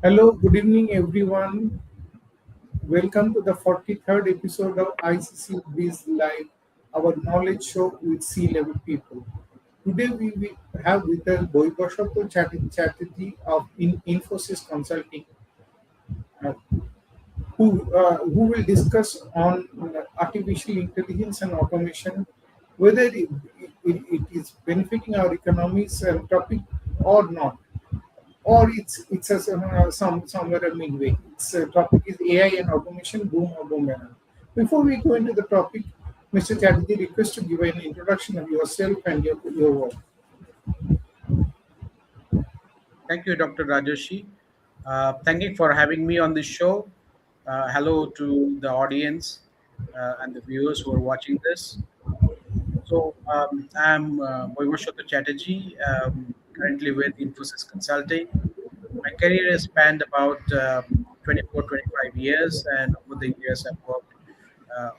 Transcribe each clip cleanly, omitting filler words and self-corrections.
Hello, good evening, everyone. Welcome to the 43rd episode of ICC BiZ Live, our knowledge show with C-level people. Today, we will have with us Baibaswata Chatterjee of Infosys Consulting, uh, who will discuss on artificial intelligence and automation, whether it is benefiting our economies and topic or not, or it's a, somewhere a midway. Its topic is AI and automation, boom or boomerang. Before we go into the topic, Mr. Chatterjee request to give an introduction of yourself and your work. Thank you, Dr. Rajoshi. Thank you for having me on this show. Hello to the audience and the viewers who are watching this. I'm Baibaswata Chatterjee, currently with Infosys Consulting. My career has spanned about 24, 25 years, and over the years, I've worked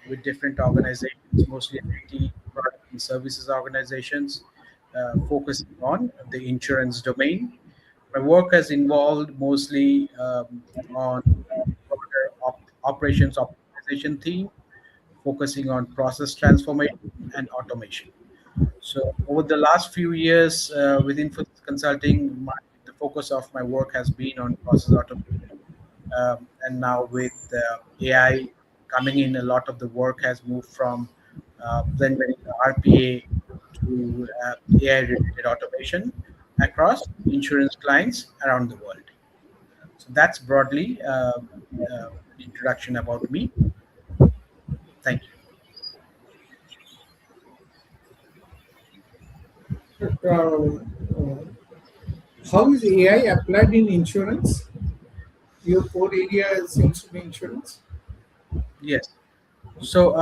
with different organizations, mostly IT product and services organizations, focusing on the insurance domain. My work has involved mostly on broader operations optimization theme, focusing on process transformation and automation. So over the last few years with Infosys Consulting, the focus of my work has been on process automation. And now with AI coming in, a lot of the work has moved from blend vanilla RPA to AI-related automation across insurance clients around the world. So that's broadly an introduction about me. Thank you. Uh, how is AI applied in insurance? Your core area seems to be insurance. Yes. So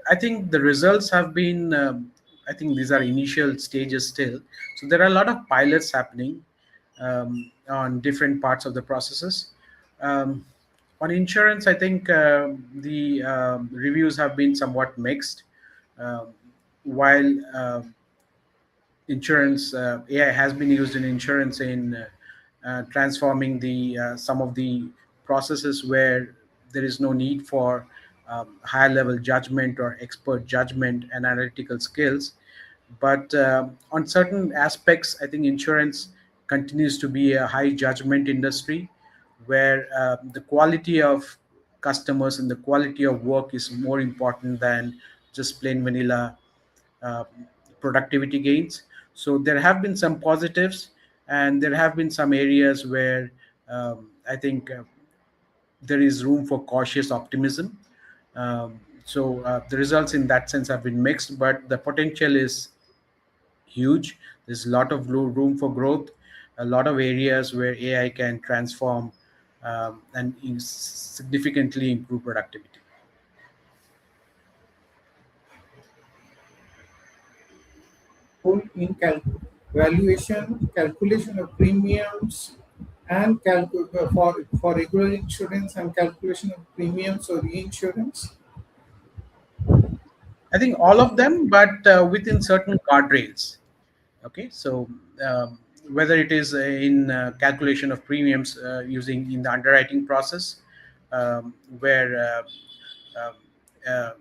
I think the results have been. I think these are initial stages still. So there are a lot of pilots happening on different parts of the processes. Um, on insurance, I think the reviews have been somewhat mixed. Um while insurance AI has been used in insurance in transforming the some of the processes where there is no need for higher level judgment or expert judgment and analytical skills. But on certain aspects, I think insurance continues to be a high judgment industry where the quality of customers and the quality of work is more important than just plain vanilla uh, productivity gains. So there have been some positives, and there have been some areas where I think there is room for cautious optimism. The results in that sense have been mixed, but the potential is huge. There's a lot of room for growth, a lot of areas where AI can transform and significantly improve productivity. Role in calculation of premiums, and for regular insurance and calculation of premiums or reinsurance. I think all of them, but within certain guardrails. Okay, so whether it is in calculation of premiums using in the underwriting process, where um, uh,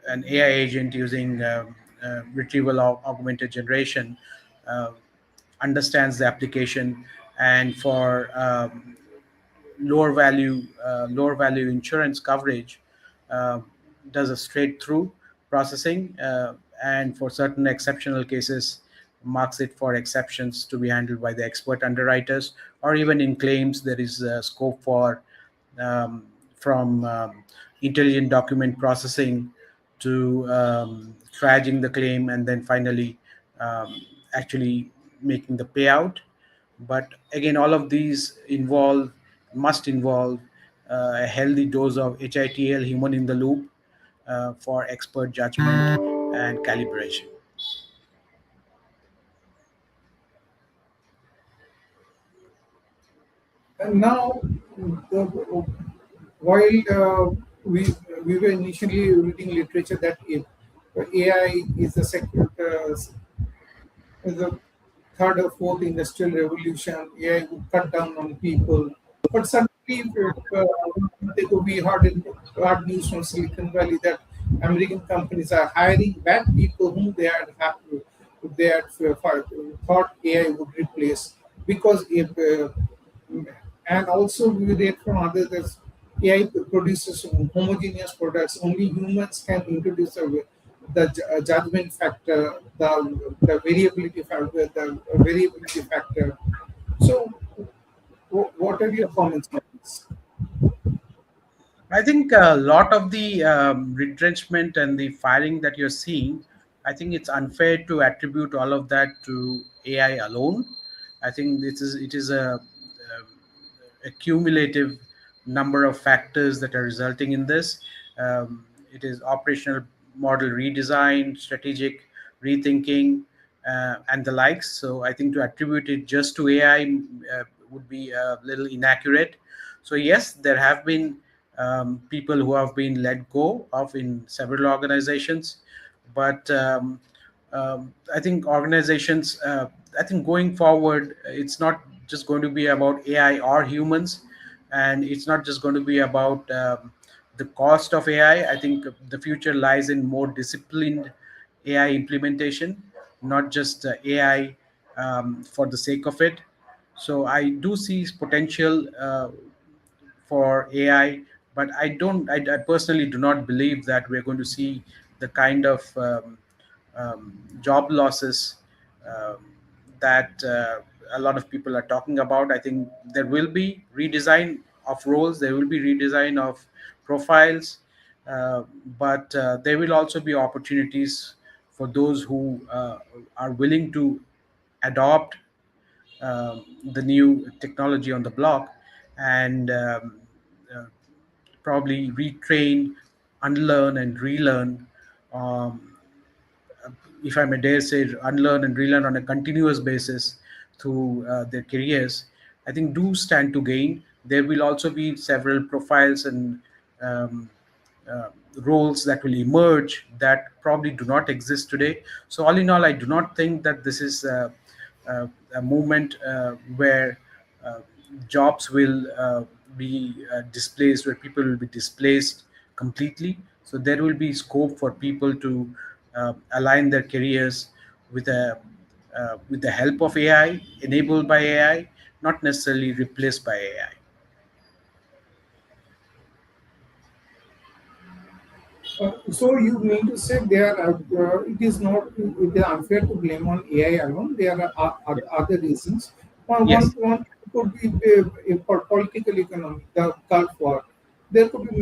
an AI agent using retrieval augmented generation uh, understands the application, and for lower value insurance coverage uh, does a straight through processing, and for certain exceptional cases marks it for exceptions to be handled by the expert underwriters, or even in claims there is scope for um, from intelligent document processing to triaging the claim and then finally actually making the payout. But again, all of these must involve a healthy dose of HITL, human in the loop, for expert judgment and calibration. And now, while we were initially reading literature that AI is is the third or fourth industrial revolution. AI would cut down on people. But suddenly, one month ago, we heard news from Silicon Valley that American companies are hiring back people whom they had thought AI would replace because if and also we read from others that AI produces homogeneous products. Only humans can introduce the judgment factor, the variability factor. So, what are your comments on this? I think a lot of the retrenchment and the firing that you're seeing, I think it's unfair to attribute all of that to AI alone. I think it is a cumulative number of factors that are resulting in this. It is operational model redesign, strategic rethinking, and the likes. So I think to attribute it just to AI would be a little inaccurate. So yes, there have been people who have been let go of in several organizations, but I think organizations, I think going forward, it's not just going to be about AI or humans, and it's not just going to be about the cost of AI. I think the future lies in more disciplined AI implementation, not just AI for the sake of it. So I do see potential for AI, but I personally do not believe that we're going to see the kind of job losses um, that a lot of people are talking about. I think there will be redesign of roles, there will be redesign of profiles, uh, but there will also be opportunities for those who are willing to adopt the new technology on the block and uh, probably retrain, unlearn, and relearn. Um, if I may dare say, unlearn and relearn on a continuous basis through their careers, I think do stand to gain. There will also be several profiles and um, uh, roles that will emerge that probably do not exist today. So, all in all, I do not think that this is a movement where uh, jobs will be displaced, where people will be displaced completely. So there will be scope for people to align their careers with a with the help of AI, enabled by AI, not necessarily replaced by AI. So you mean to say it is not it is unfair to blame on AI alone. There are Yes. other reasons. Yes. One could be for political economy, the Gulf War. There could be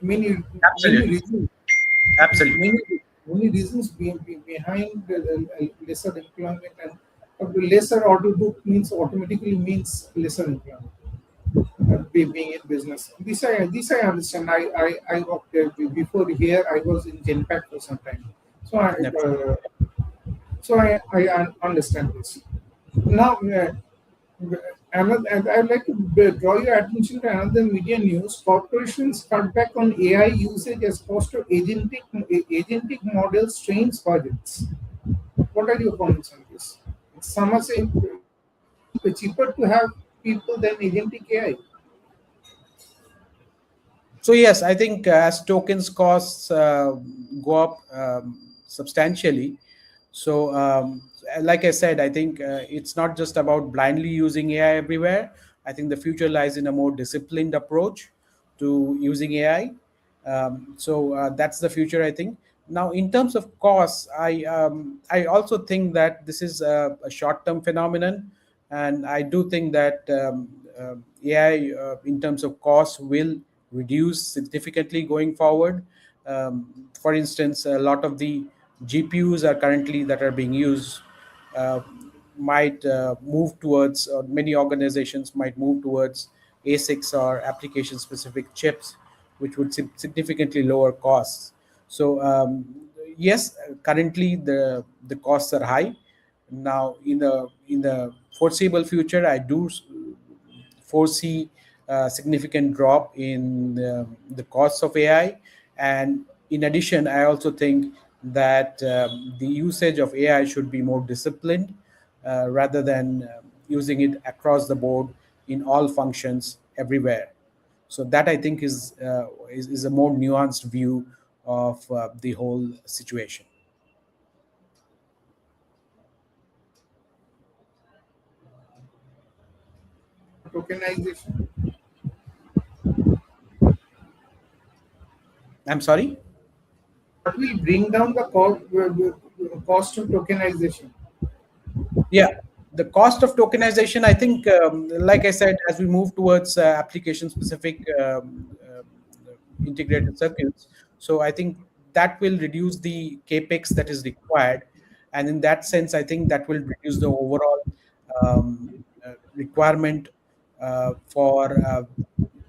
many Absolutely. reasons, Absolutely. many many reasons behind the lesser employment and lesser order book means automatically means lesser employment being in business. This I understand. I worked there before here. I was in Genpact for some time, so Absolutely. I understand this. Now, and I'd like to draw your attention to another media news. Corporations cut back on AI usage as cost of agentic models strains budgets. What are your comments on this? Some are saying it's cheaper to have people than agentic AI. So yes, I think as tokens costs go up substantially, so like I said, I think it's not just about blindly using AI everywhere. I think the future lies in a more disciplined approach to using AI. So that's the future, I think. Now, in terms of costs, I also think that this is a short-term phenomenon, and I do think that AI, in terms of costs, will reduce significantly going forward. For instance, a lot of the GPUs are currently that are being used uh, might move towards, or many organizations might move towards ASICs or application specific chips, which would significantly lower costs. So yes, currently the costs are high. Now in the foreseeable future, I do foresee a significant drop in the costs of AI. And in addition, I also think that the usage of AI should be more disciplined rather than using it across the board in all functions everywhere. So that I think is a more nuanced view of the whole situation. Tokenization. I'm sorry. What will bring down the cost of tokenization? Yeah, the cost of tokenization, I think, like I said, as we move towards application specific integrated circuits, so I think that will reduce the capex that is required. And in that sense, I think that will reduce the overall requirement for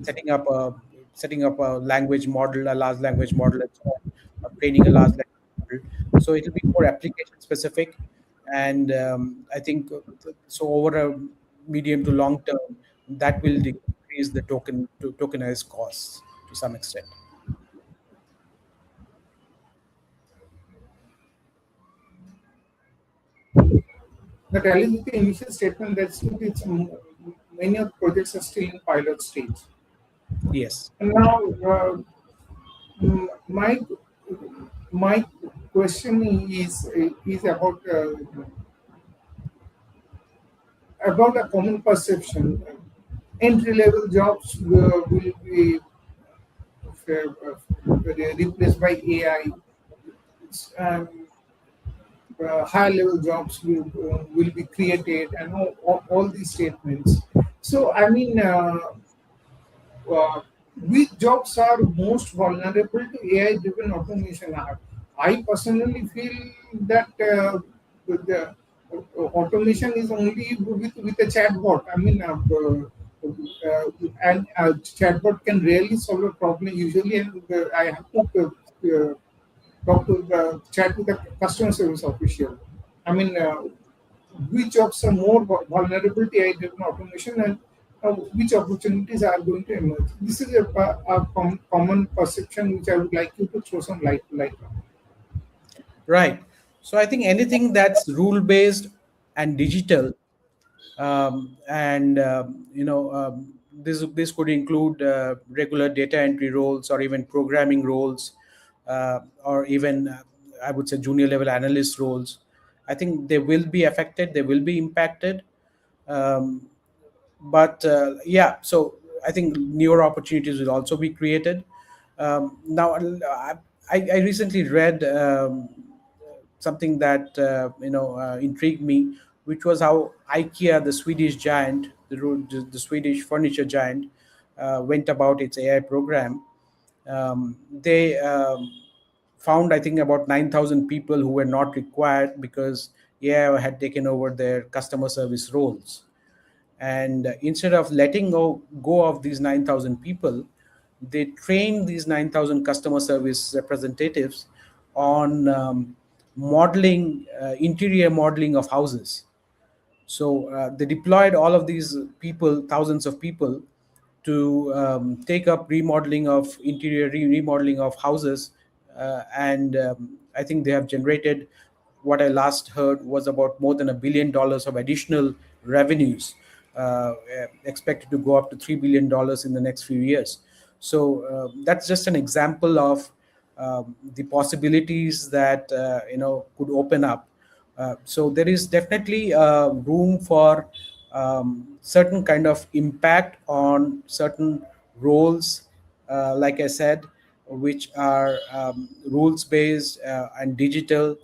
setting up a setting up a language model, a large language model, and so on, or training a large language model. So it will be more application specific, and I think so over a medium to long term, that will decrease the tokenized costs to some extent. The challenge with the initial statement that still many of the projects are still in pilot stage. Yes. And now, my question is about a common perception. Entry level jobs will be replaced by AI. Um, Higher level jobs will be created, and all these statements. So, I mean, uh, which jobs are most vulnerable to AI driven automation? I personally feel that the automation is only with a chatbot. I mean, and chatbot can really solve a problem usually, and I have to talk to the chat with the customer service official. I mean, which jobs are more vulnerable to AI-driven automation, and which opportunities are going to emerge. This is a common perception which I would like you to throw some light on. Right. So I think anything that's rule based and digital, and this could include regular data entry roles, or even programming roles, or even I would say junior level analyst roles. I think they will be affected. They will be impacted. Um, but yeah, so I think newer opportunities will also be created. Now I recently read something that intrigued me, which was how IKEA, the Swedish giant, the Swedish furniture giant, went about its AI program. They found, I think, about 9,000 people who were not required because AI had taken over their customer service roles. And instead of letting go of these 9,000 people, they trained these 9,000 customer service representatives on modeling, interior modeling of houses. So they deployed all of these people, thousands of people, to take up remodeling of interior remodeling of houses, and I think they have generated, what I last heard was about more than $1 billion of additional revenues, expected to go up to $3 billion in the next few years. So that's just an example of the possibilities that could open up. So there is definitely room for certain kind of impact on certain roles, like I said, which are rules based and digital.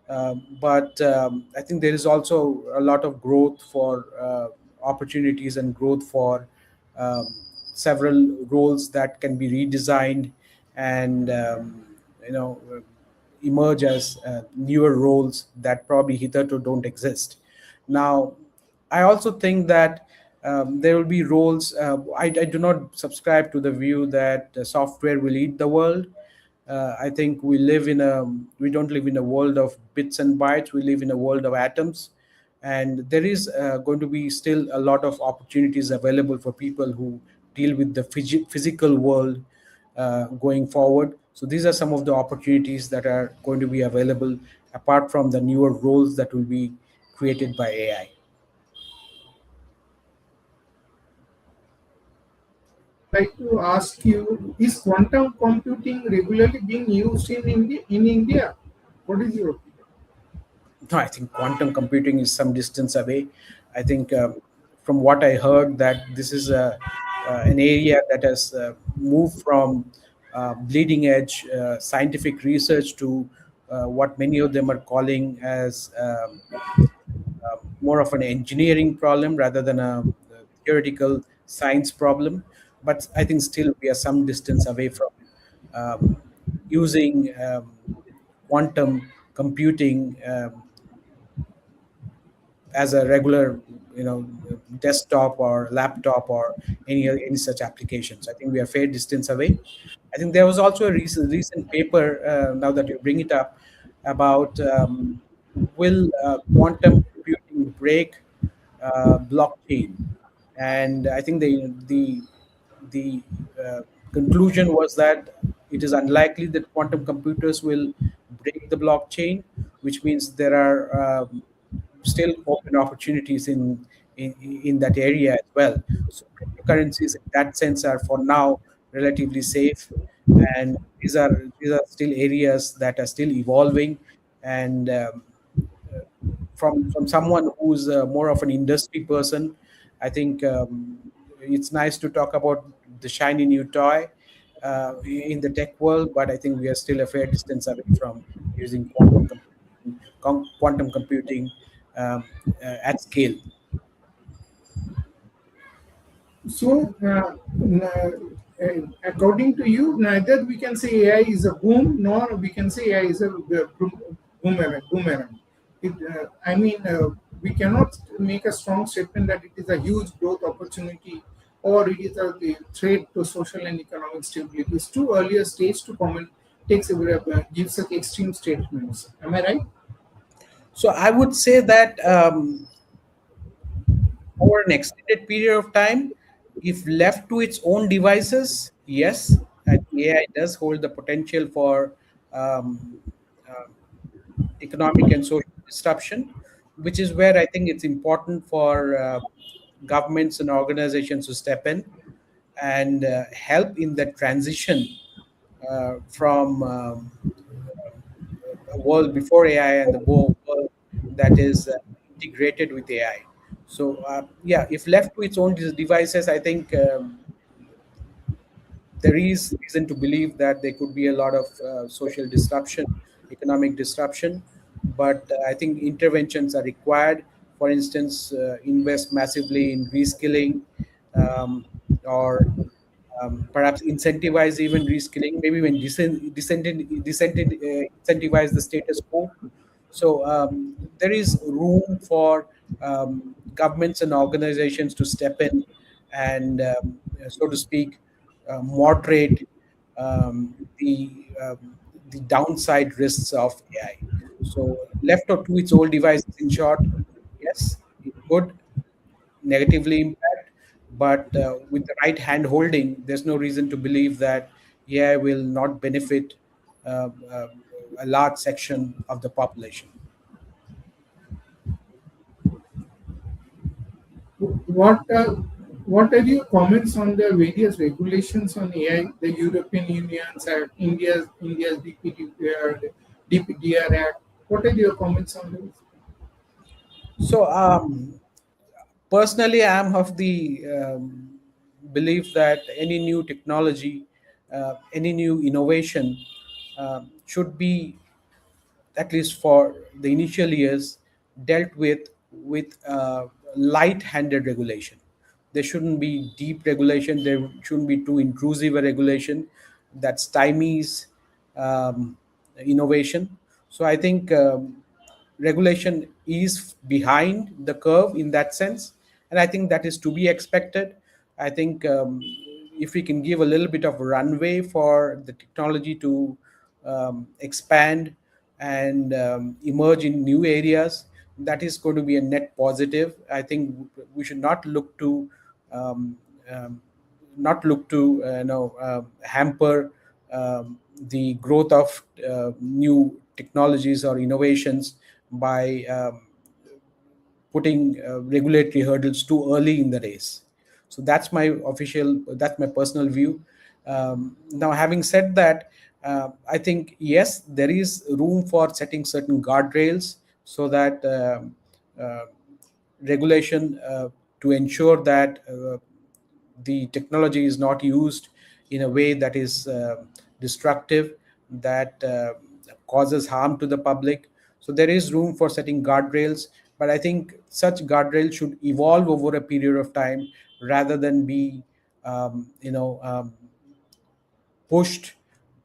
But I think there is also a lot of growth for opportunities and growth for um, several roles that can be redesigned and you know emerge as newer roles that probably hitherto don't exist. Now, I also think that there will be roles. I do not subscribe to the view that software will eat the world. I think we don't live in a world of bits and bytes. We live in a world of atoms, and there is going to be still a lot of opportunities available for people who deal with the physical world going forward. So these are some of the opportunities that are going to be available apart from the newer roles that will be created by AI. like to ask you: Is quantum computing regularly being used in India? In India, what is your opinion? No, I think quantum computing is some distance away. I think from what I heard that this is an area that has moved from bleeding edge scientific research to what many of them are calling as more of an engineering problem rather than a theoretical science problem. But I think still we are some distance away from um, using quantum computing as a regular, you know, desktop or laptop or any such applications. I think we are fair distance away. I think there was also a recent paper, now that you bring it up, about will quantum computing break blockchain. And I think the uh, conclusion was that it is unlikely that quantum computers will break the blockchain, which means there are still open opportunities in that area as well. So cryptocurrencies in that sense are for now relatively safe, and these are still areas that are still evolving. And from someone who's more of an industry person, I think it's nice to talk about the shiny new toy in the tech world, but I think we are still a fair distance away from using quantum computing um, at scale. So, according to you, neither we can say AI is a boom, nor we can say AI is a boomerang. Boomerang. I mean, we cannot make a strong statement that it is a huge growth opportunity or it is a threat to social and economic stability. It's too early a stage to comment, takes give such extreme statements. Am I right? So I would say that over an extended period of time, if left to its own devices, yes, I think AI does hold the potential for um, uh, economic and social disruption, which is where I think it's important for governments and organizations to step in and help in the transition from a world before AI and the world that is integrated with AI. So, yeah, if left to its own devices, I think there is reason to believe that there could be a lot of social disruption, economic disruption. But I think interventions are required. For instance, invest massively in reskilling, um, or perhaps incentivize even reskilling, maybe when incentivize the status quo. So there is room for governments and organizations to step in and, so to speak, moderate the downside risks of AI. So left or to its old devices, in short, yes, it could negatively impact, but with the right hand holding, there's no reason to believe that AI will not benefit uh, uh, a large section of the population. What what are your comments on the various regulations on AI, the European Union's Act, India's DPDR Act? What are your comments on this? So, personally, I'm of the belief that any new technology, any new innovation, should be, at least for the initial years, dealt with light-handed regulation. There shouldn't be deep regulation. There shouldn't be too intrusive a regulation that stymies um, innovation. So I think regulation is behind the curve in that sense, and I think that is to be expected. I think if we can give a little bit of runway for the technology to expand and emerge in new areas, that is going to be a net positive. I think we should not look to um, um, hamper the growth of new technologies or innovations by putting regulatory hurdles too early in the race. So that's my personal view. Now, having said that, I think yes, there is room for setting certain guardrails so that uh, regulation to ensure that the technology is not used in a way that is destructive, that causes harm to the public. So there is room for setting guardrails, but I think such guardrails should evolve over a period of time rather than be, pushed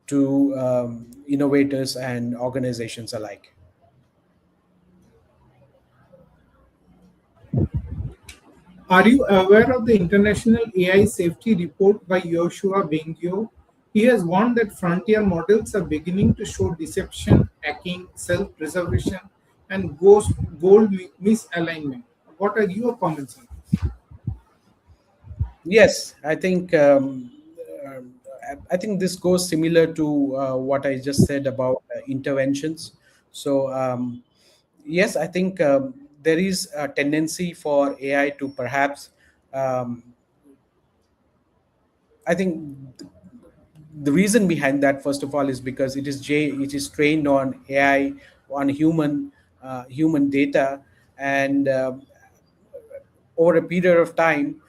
to innovators and organizations alike. Are you aware of the International AI Safety Report by Yoshua Bengio? He has warned that frontier models are beginning to show deception, hacking, self-preservation, and misalignment. What are your comments on this? Yes, um, I think this goes similar to what I just said about interventions. So yes, I think there is a tendency for AI to perhaps, um, I think the reason behind that, first of all, is because it is trained on AI, on human data, and over a period of time,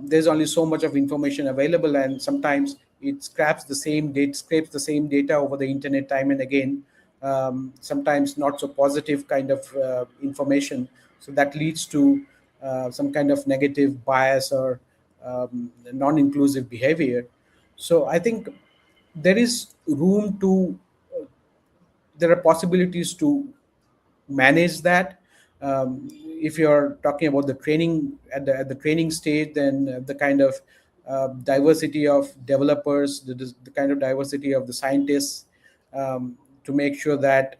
there's only so much of information available, and sometimes it scrapes the same data over the internet time and again. Sometimes not so positive kind of information, so that leads to some kind of negative bias or non-inclusive behavior. So I think there is room to there are possibilities to manage that. If you're talking about the training at the training stage, then the kind of diversity of developers, the kind of diversity of the scientists, to make sure that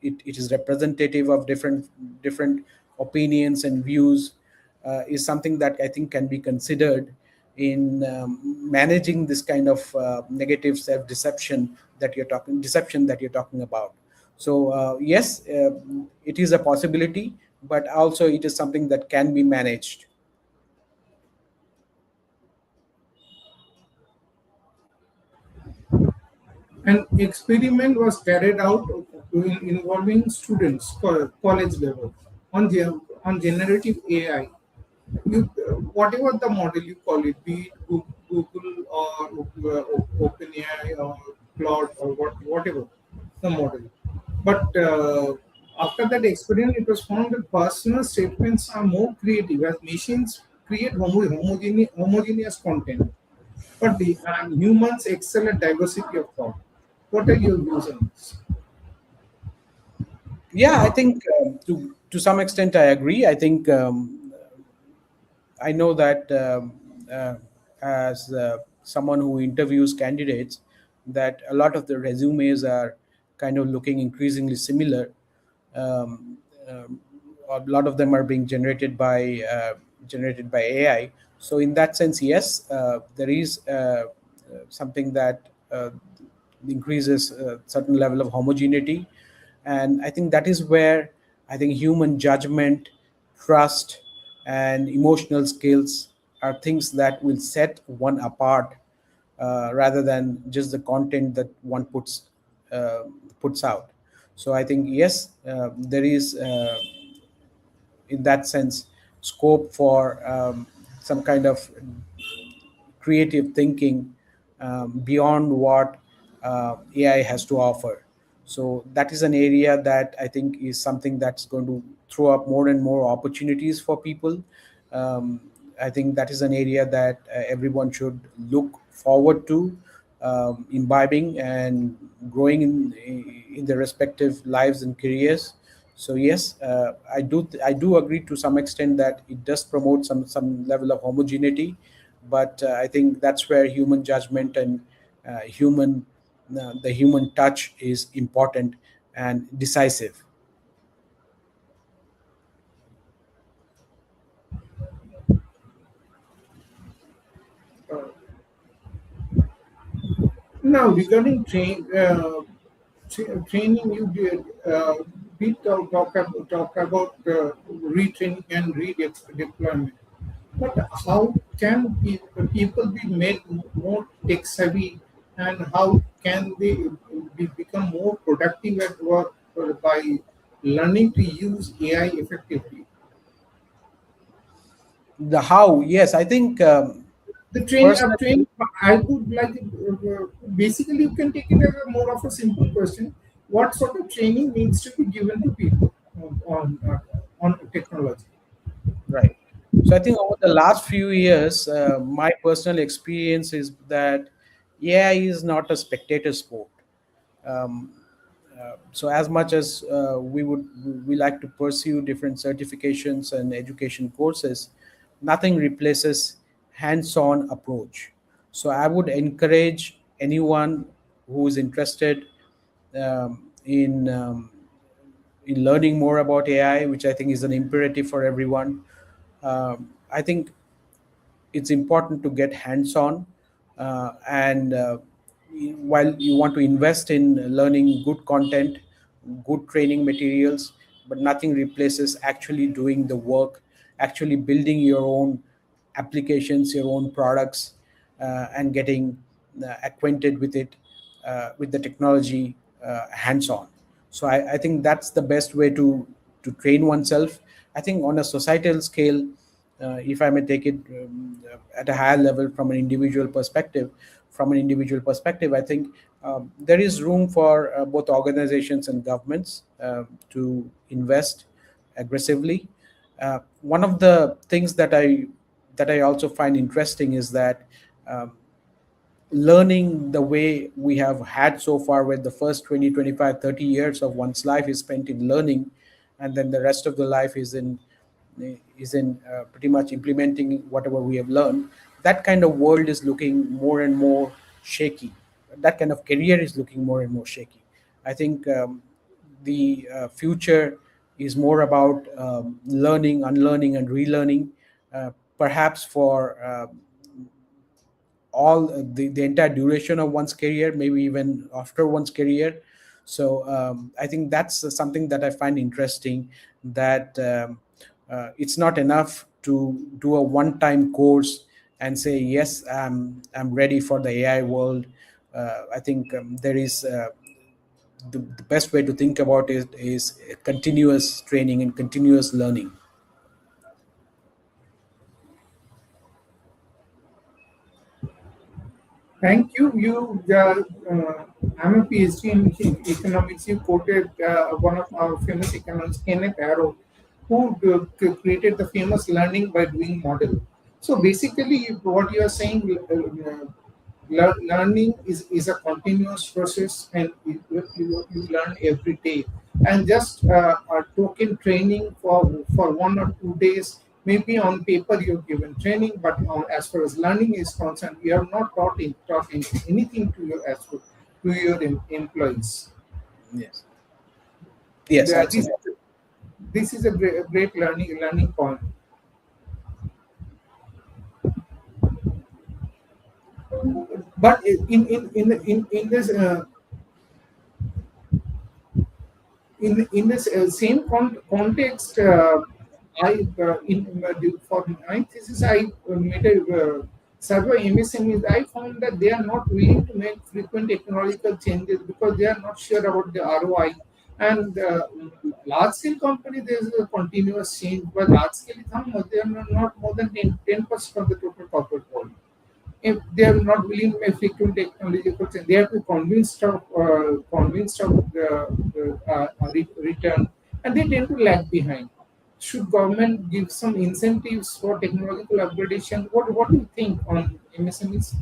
it is representative of different opinions and views, is something that I think can be considered in managing this kind of negative self deception that you're talking about. So yes, it is a possibility, but also it is something that can be managed. An experiment was carried out involving students, college level, on generative AI. Whatever the model you call it, be it Google or OpenAI or Claude or whatever the model. But after that experiment, it was found that personal statements are more creative as machines create homogeneous content, but the humans excel at diversity of thought. What are your views on this? Yeah, I think to some extent I agree. I think I know that as someone who interviews candidates, that a lot of the resumes are kind of looking increasingly similar. Um, a lot of them are being generated by AI. So in that sense, yes, there is something that increases a certain level of homogeneity, and I think that is where I think human judgment, trust, and emotional skills are things that will set one apart, rather than just the content that one uh, puts out. So I think yes, there is in that sense scope for some kind of creative thinking beyond what AI has to offer. So that is an area that I think is something that's going to throw up more and more opportunities for people. Um, I think that is an area that everyone should look forward to imbibing and growing in their respective lives and careers. So yes, I do agree to some extent that it does promote some level of homogeneity, but I think that's where human judgment and human the human touch is important and decisive. Uh, Now, regarding training, you did talk about retraining and redeployment. But how can people be made more tech savvy, and how can they become more productive at work by learning to use AI effectively? The how, yes, I think The training, personally, I would like, basically, you can take it as a more of a simple question. What sort of training needs to be given to people on technology? right. So I think over the last few years, my personal experience is that AI is not a spectator sport. Um, so as much as we like to pursue different certifications and education courses, nothing replaces hands-on approach. So I would encourage anyone who is interested in learning more about AI, which I think is an imperative for everyone. I think it's important to get hands on, and while you want to invest in learning good content, good training materials, but nothing replaces actually doing the work, actually building your own applications, your own products, and getting acquainted with it, with the technology, hands on. So I think that's the best way to train oneself. I think on a societal scale, if I may take it at a higher level from an individual perspective, I think there is room for both organizations and governments to invest aggressively. One of the things that I also find interesting is that um, learning the way we have had so far, where the first 20, 25, 30 years of one's life is spent in learning, and then the rest of the life is in pretty much implementing whatever we have learned. That kind of world is looking more and more shaky. That kind of career is looking more and more shaky. I think the future is more about learning, unlearning, and relearning, perhaps for the entire duration of one's career, maybe even after one's career. So I think that's something that I find interesting, that it's not enough to do a one-time course and say, yes, I'm ready for the AI world. I think there is the best way to think about it is continuous training and continuous learning. Thank you. I'm a PhD in economics. You quoted one of our famous economists, Kenneth Arrow, who created the famous learning by doing model. So basically, what you are saying, learning is a continuous process, and you learn every day. And just a token training for 1 or 2 days, maybe on paper you're given training, but as far as learning is concerned, you are not taught anything to your employees. Yes. Yes, The- this absolutely. this is a great learning point. But in this in this same context, I for my thesis I made a survey MSMEs. I found that they are not willing to make frequent technological changes because they are not sure about the ROI. And large scale company, there is a continuous change, but large scale is how much? They are not more than 10% of the total corporate volume. If they are not willing to make frequent technological change, they have to convinced of the return, and they tend to lag behind. Should government give some incentives for technological upgradation? What do you think on MSMEs?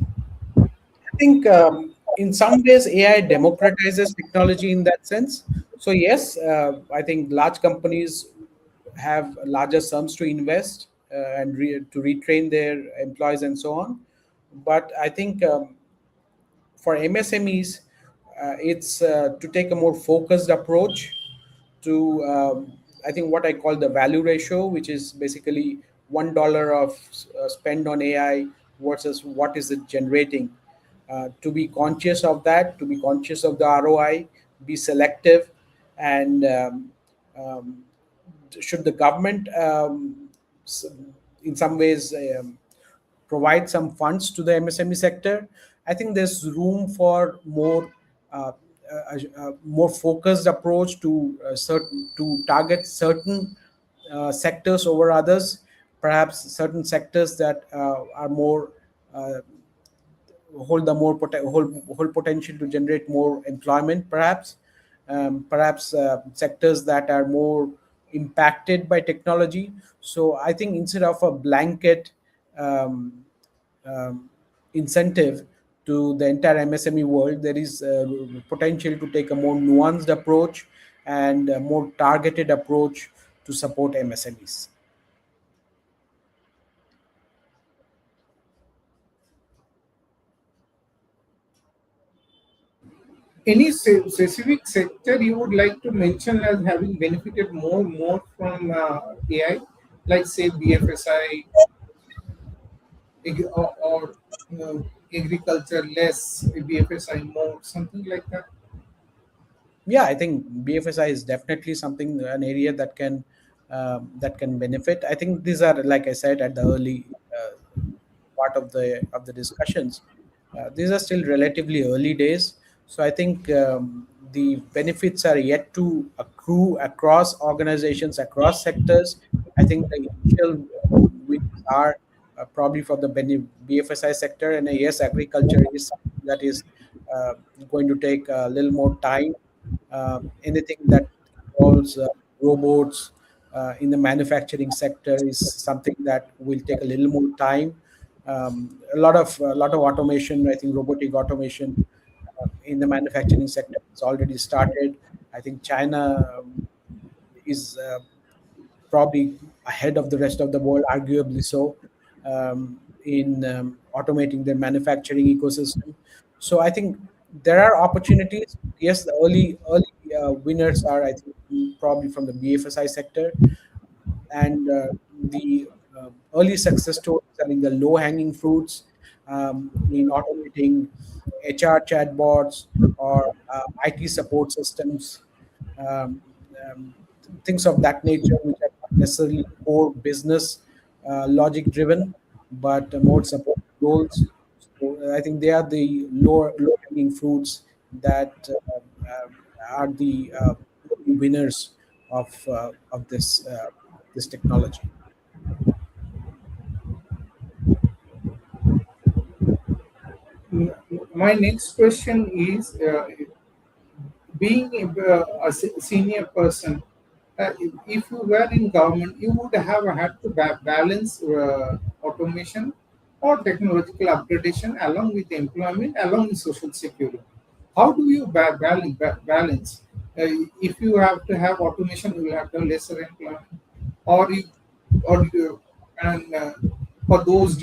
I think in some ways AI democratizes technology in that sense. So yes, I think large companies have larger sums to invest to retrain their employees and so on. But I think for MSMEs, it's to take a more focused approach to I think what I call the value ratio, which is basically $1 of spend on AI versus what is it generating. To be conscious of that, to be conscious of the ROI, be selective, and um, should the government in some ways provide some funds to the MSME sector. I think there's room for more focused approach to certain to target certain sectors over others. Perhaps certain sectors that are more uh, hold potential to generate more employment, perhaps. Perhaps sectors that are more impacted by technology. So I think instead of a blanket um, um, incentive to the entire MSME world, there is potential to take a more nuanced approach and a more targeted approach to support MSMEs. Any specific sector you would like to mention as having benefited more from AI, like say BFSI, or agriculture less, BFSI more, something like that? Yeah, I think BFSI is definitely something, an area that can benefit. I think these are, like I said at the early part of the discussions, these are still relatively early days. So I think the benefits are yet to accrue across organizations, across sectors. I think the initial wins are probably for the BFSI sector, and yes, agriculture is something that is uh, going to take a little more time. Anything that involves robots in the manufacturing sector is something that will take a little more time. A lot of automation, I think robotic automation in the manufacturing sector has already started. I think China is probably ahead of the rest of the world, arguably so, in automating their manufacturing ecosystem. So I think there are opportunities. Yes, the early winners are, I think, probably from the BFSI sector, and the early success stories, I mean, the low hanging fruits in automating HR chatbots or IT support systems, um, um, things of that nature, which are not necessarily core business logic driven, but more support roles. So I think they are the low hanging fruits that are the winners of this technology. My next question is, being a senior person, if you were in government, you would have had to balance automation or technological upgradation along with employment, along with social security. How do you balance? If you have to have automation, you will have to have lesser employment, or you, or you, and for those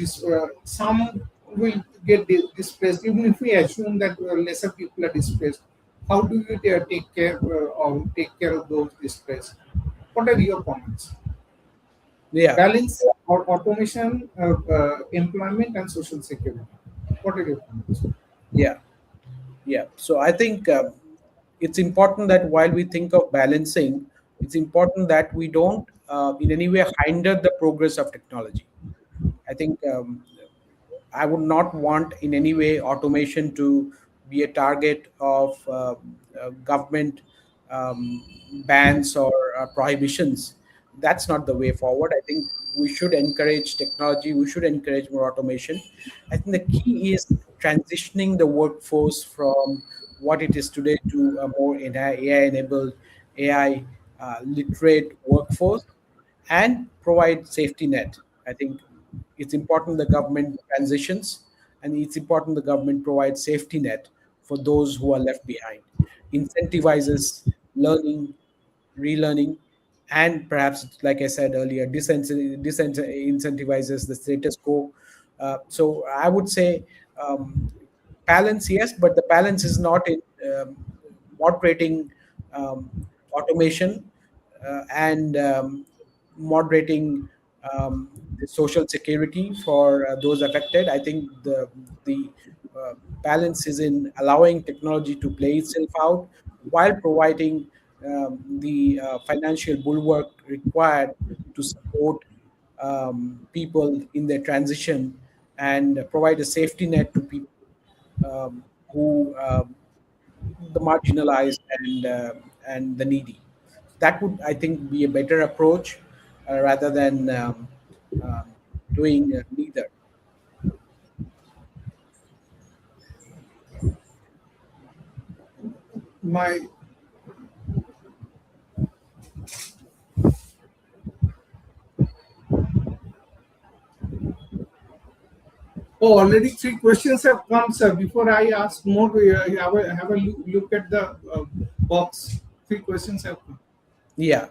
some will get displaced. Even if we assume that lesser people are displaced, how do you take care of those displaced? What are your comments? Yeah, Balance or automation, employment, and social security. What are your comments? yeah, yeah. So I think it's important that while we think of balancing, it's important that we don't in any way hinder the progress of technology. I think I would not want in any way automation to be a target of government um, bans or prohibitions. That's not the way forward. I think we should encourage technology. We should encourage more automation. I think the key is transitioning the workforce from what it is today to a more AI-enabled, AI literate workforce, and provide safety net. I think it's important the government transitions, and it's important the government provides safety net for those who are left behind, incentivizes learning, relearning, and perhaps, like I said earlier, disincentivizes the status quo. So I would say balance, yes, but the balance is not in moderating um, automation and moderating the social security for those affected. I think the uh, balance is in allowing technology to play itself out while providing the financial bulwark required to support people in their transition and provide a safety net to people who the marginalized and the needy. That would, I think, be a better approach rather than um, doing neither. My Oh, already three questions have come, sir. Before I ask more, have a look at the box. Three questions have come. Yeah.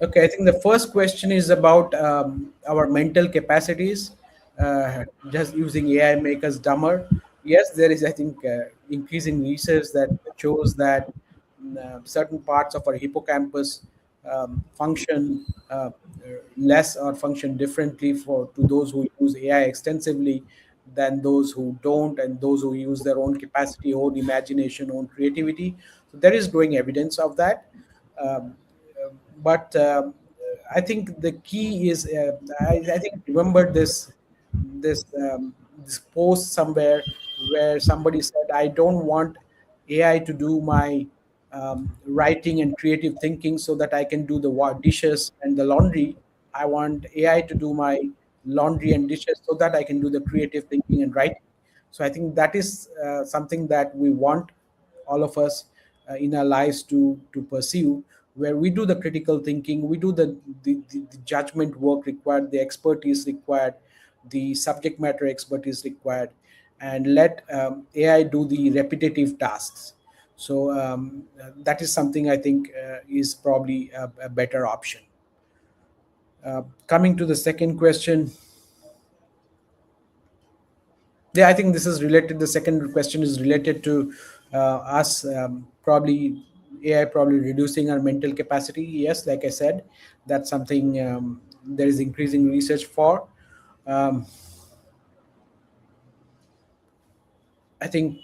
Okay, I think the first question is about our mental capacities. Just using AI make us dumber. Yes, there is, I think, increasing research that shows that certain parts of our hippocampus function less or function differently for to those who use AI extensively than those who don't, and those who use their own capacity, own imagination, own creativity. So there is growing evidence of that. Um, but I think the key is I think remember this post somewhere where somebody said, I don't want AI to do my writing and creative thinking so that I can do the dishes and the laundry. I want AI to do my laundry and dishes so that I can do the creative thinking and writing. So I think that is something that we want all of us in our lives to pursue, where we do the critical thinking, we do the judgment work required, the expertise required, the subject matter expertise required, and let AI do the repetitive tasks. So that is something I think is probably a better option. Coming to the second question, yeah, I think this is related. The second question is related to us probably AI probably reducing our mental capacity. Yes, like I said, that's something there is increasing research for. Um, I think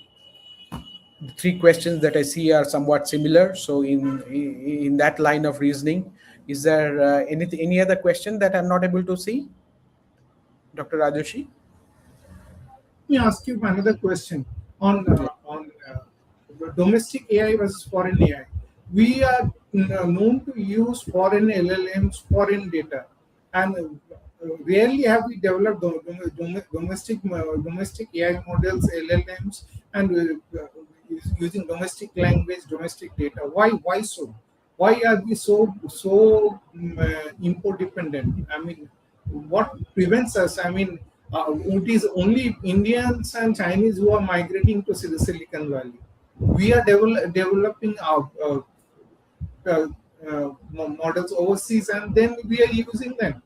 the three questions that I see are somewhat similar. So in that line of reasoning, is there any other question that I'm not able to see, Dr. Rajoshi? Let me ask you another question Yeah. on domestic AI versus foreign AI. We are known to use foreign LLMs, foreign data, and rarely have we developed domestic AI models, LLMs, and using domestic language, domestic data. Why so? Why are we import dependent? I mean, what prevents us? I mean, it is only Indians and Chinese who are migrating to Silicon Valley. We are developing our models overseas, and then we are using them.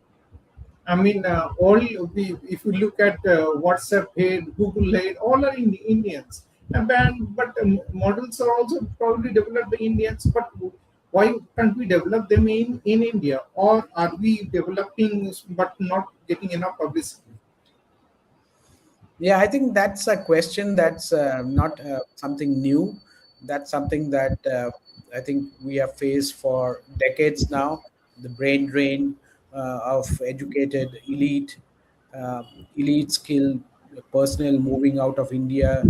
I mean, if you look at WhatsApp head, Google head, all are Indians. But models are also probably developed by Indians. But why can't we develop them in India? Or are we developing but not getting enough publicity? Yeah, I think that's a question that's not something new. That's something that I think we have faced for decades now. The brain drain of educated uh, elite skilled personnel moving out of India,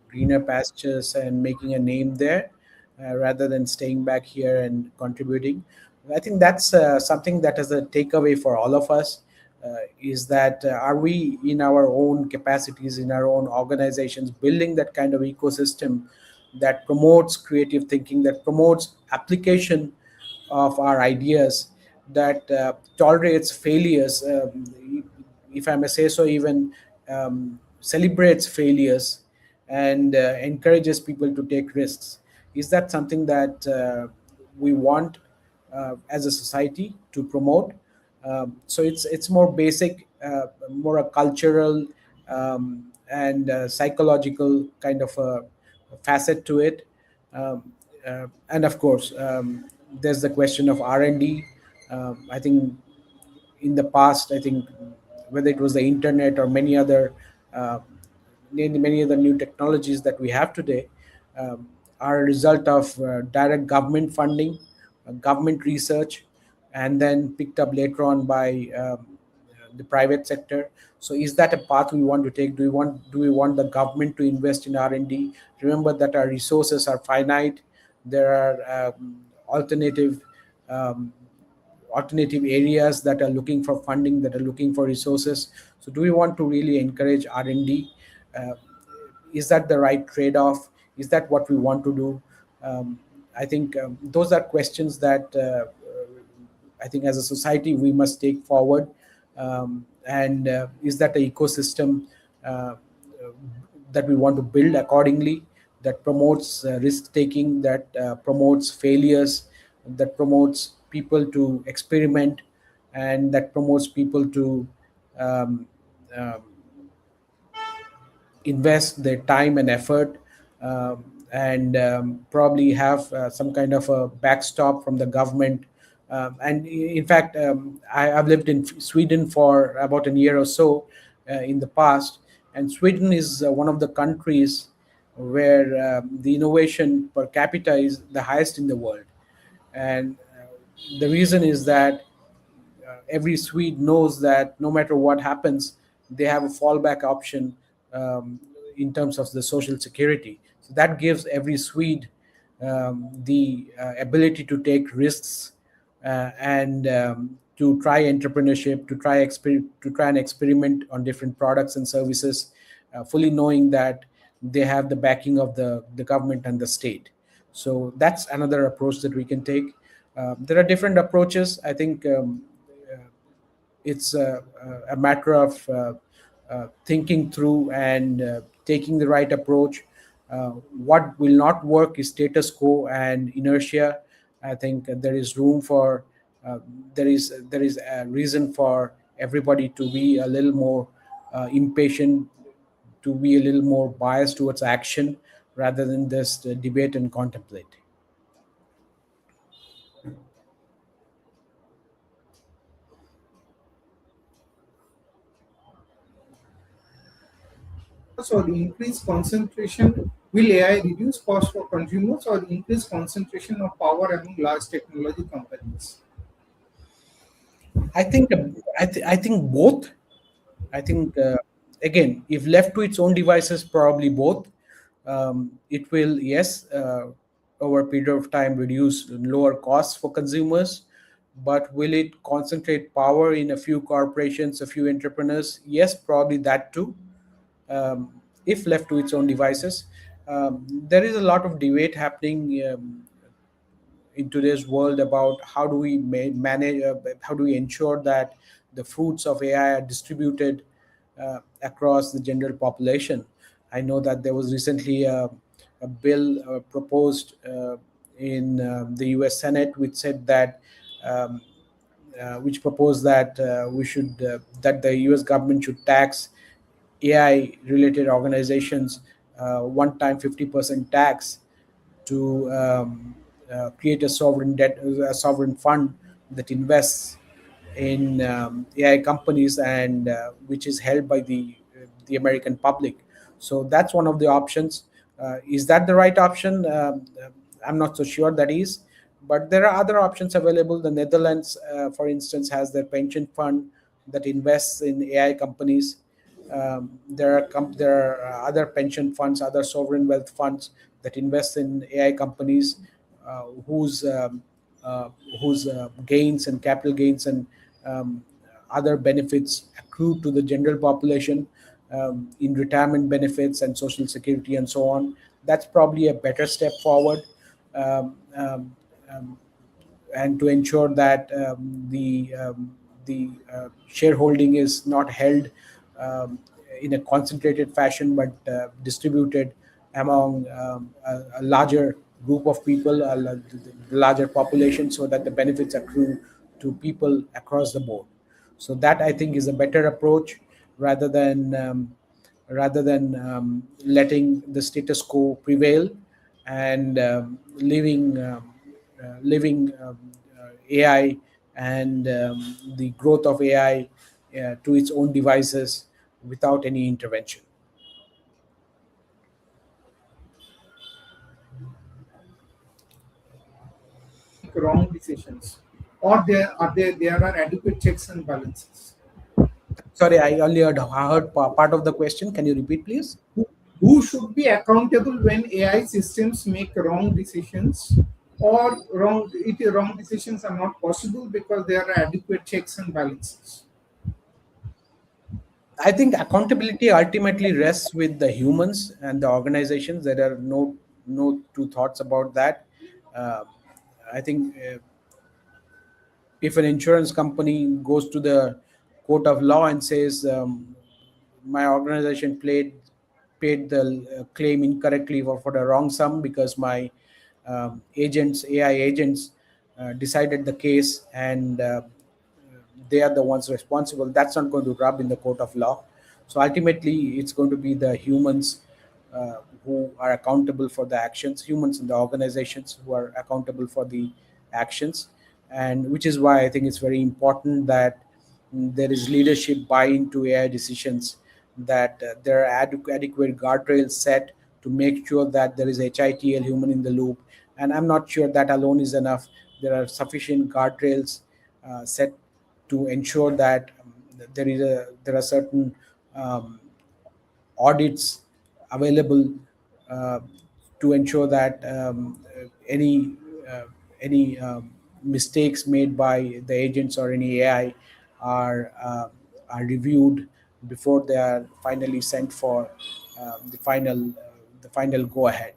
greener pastures, and making a name there rather than staying back here and contributing. I think that's something that is a takeaway for all of us. Is that are we in our own capacities, in our own organizations, building that kind of ecosystem that promotes creative thinking, that promotes application of our ideas, that tolerates failures, if I may say so, even celebrates failures, and encourages people to take risks. Is that something that we want as a society to promote? So it's more basic, more a cultural and psychological kind of a facet to it. And of course, there's the question of R&D. I think in the past, I think whether it was the internet or many other uh, many of the new technologies that we have today um, are a result of direct government funding, government research, and then picked up later on by the private sector. So is that a path we want to take? Do we want the government to invest in R&D? Remember that our resources are finite. There are alternative um, alternative areas that are looking for funding, that are looking for resources. So do we want to really encourage R&D? uh, is that the right trade-off? Is that what we want to do? I think those are questions that I think as a society we must take forward. And is that an ecosystem uh, that we want to build accordingly, that promotes risk taking, that promotes failures, that promotes people to experiment, and that promotes people to um, um, invest their time and effort, and probably have some kind of a backstop from the government. And in fact, I've lived in Sweden for about a year or so in the past, and Sweden is one of the countries where the innovation per capita is the highest in the world. And the reason is that every Swede knows that no matter what happens, they have a fallback option um, in terms of the social security. So that gives every Swede the ability to take risks, and to try entrepreneurship, to try and experiment on different products and services, fully knowing that they have the backing of the government and the state. So that's another approach that we can take. There are different approaches. I think it's a matter of thinking through and taking the right approach. What will not work is status quo and inertia. I think there is room for there is a reason for everybody to be a little more impatient, to be a little more biased towards action rather than just debate and contemplate. Or increase concentration? Will AI reduce cost for consumers or increase concentration of power among large technology companies? I think I think both. I think again, if left to its own devices, probably both. It will, yes, over a period of time, reduce lower costs for consumers. But will it concentrate power in a few corporations, a few entrepreneurs? Yes, probably that too. If left to its own devices, there is a lot of debate happening in today's world about how do we manage, how do we ensure that the fruits of AI are distributed across the general population. I know that there was recently a bill proposed in the U.S. Senate, which said that um, which proposed that we should that the U.S. government should tax AI related organizations one-time 50% tax to create a sovereign fund that invests in AI companies, and which is held by the American public. So that's one of the options. Is that the right option? I'm not so sure that is, but there are other options available. The Netherlands, for instance, has their pension fund that invests in AI companies. There are other pension funds, other sovereign wealth funds that invest in AI companies, uh, whose um, uh, whose gains and capital gains and um, other benefits accrue to the general population in retirement benefits and social security and so on. That's probably a better step forward. Um, um, um, and to ensure that the shareholding is not held um, in a concentrated fashion, but distributed among a larger group of people, the larger population, so that the benefits accrue to people across the board. So that, I think, is a better approach rather than letting the status quo prevail and leaving AI and the growth of AI to its own devices without any intervention. make wrong decisions, or there are adequate checks and balances? Sorry, I only heard part of the question. Can you repeat, please? Who should be accountable when AI systems make wrong decisions, or wrong decisions are not possible because there are adequate checks and balances? I think accountability ultimately rests with the humans and the organizations. There are no two thoughts about that. Uh, I think if an insurance company goes to the court of law and says my organization paid the claim incorrectly for the wrong sum because my AI agents decided the case, and they are the ones responsible. That's not going to rub in the court of law. So ultimately, it's going to be the humans who are accountable for the actions, humans in the organizations who are accountable for the actions. And which is why I think it's very important that there is leadership buy into AI decisions, that there are adequate guardrails set to make sure that there is HITL, human in the loop. And I'm not sure that alone is enough. There are sufficient guardrails set to ensure that there are certain um, audits available uh, to ensure that uh, any mistakes made by the agents or any AI are are reviewed before they are finally sent for the final go ahead.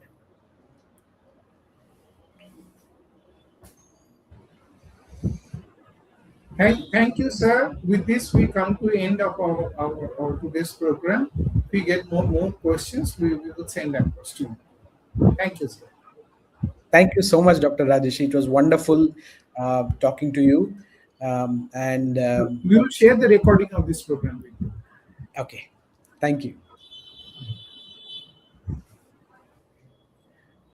Thank you, sir. With this, we come to the end of our today's program. If we get more questions, we will send across to you. Thank you, sir. Thank you so much, Dr. Rajesh. It was wonderful talking to you. And We will share the recording of this program with you. okay, thank you.